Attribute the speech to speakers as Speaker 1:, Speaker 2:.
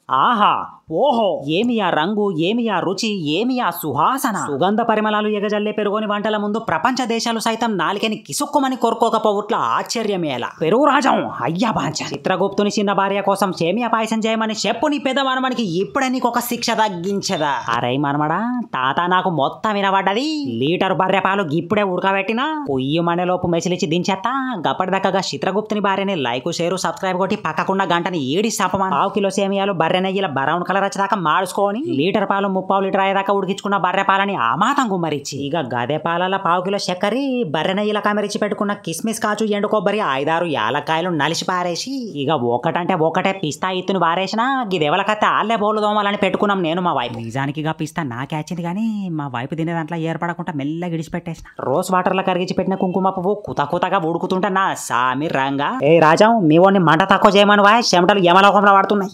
Speaker 1: ఆహా ఓహో ఏమి ఆ రంగు ఏమి ఆ రుచి ఏమి ఆ సువాసన సుగంధ పరిమళాలు ఎగజల్లే పెరుగుని వంటల ముందు ప్రపంచ దేశాలు సైతం నాలికని కిసుక్కుమని కోరుకోకపోవట్ల ఆశ్చర్యమేలా పెరుగు రాజం అయ్యా బాంచ చిత్రగుప్తుని చిన్న భార్య కోసం సేమియా పాయసం చేయమని చెప్పు నీ పెద్ద మనమనికి ఇప్పుడే నీకు ఒక శిక్ష తగ్గించదా అరే మనమడా తాత నాకు మొత్తం వినబడ్డది లీటర్ బర్రె పాలు ఇప్పుడే ఉడకబెట్టినా పొయ్యి మనలోపు మెసిలిచి దించేత్తా గప్పటిదాకా చిత్రగుప్తుని భార్యని లైక్ షేర్ సబ్స్క్రైబ్ కొట్టి పక్కకున్న గంటని ఏడి సపమా 1/2 కిలో సేమియాలు బర్రె నెయ్యిల బ్రౌన్ కలర్ వచ్చేదాకా మార్చుకొని లీటర్ పాలు 3/4 లీటర్ అయ్యేదాకా ఉడికించుకున్న బర్రె పాలని ఆమాతం గుమ్మరిచ్చి ఇక గదే పాలల 1/2 కిలో చక్కెర బర్రె నెయ్యిల కమరిచి పెట్టుకున్న కిస్మిస్ కాచు ఎండు కొబ్బరి 5-6 యాలక్కాయలు నలిసి పారేసి ఇక ఒకటంటే ఒకటే పిస్తా ఇత్తుని పారేసినా గిదెవలకత్తే ఆళ్లే బోలు దోమాలని పెట్టుకున్నాం నేను మా వైపు నిజానికి ఇక పిస్తా నాకేచింది కానీ మా వైపు తినే దాంట్లో ఏర్పడకుండా మెల్లగా గిడిచిపెట్టేసిన రోజ్ వాటర్ లో కరిగించి పెట్టిన కుంకుమ పువ్వు కుతకుతగా ఉడుకుతుంటా నా సామి రంగా ఏ రాజం మీ వాడిని మంట తక్కువ చేయమని చెమటలు యమలోకంలో పడుతున్నాయి.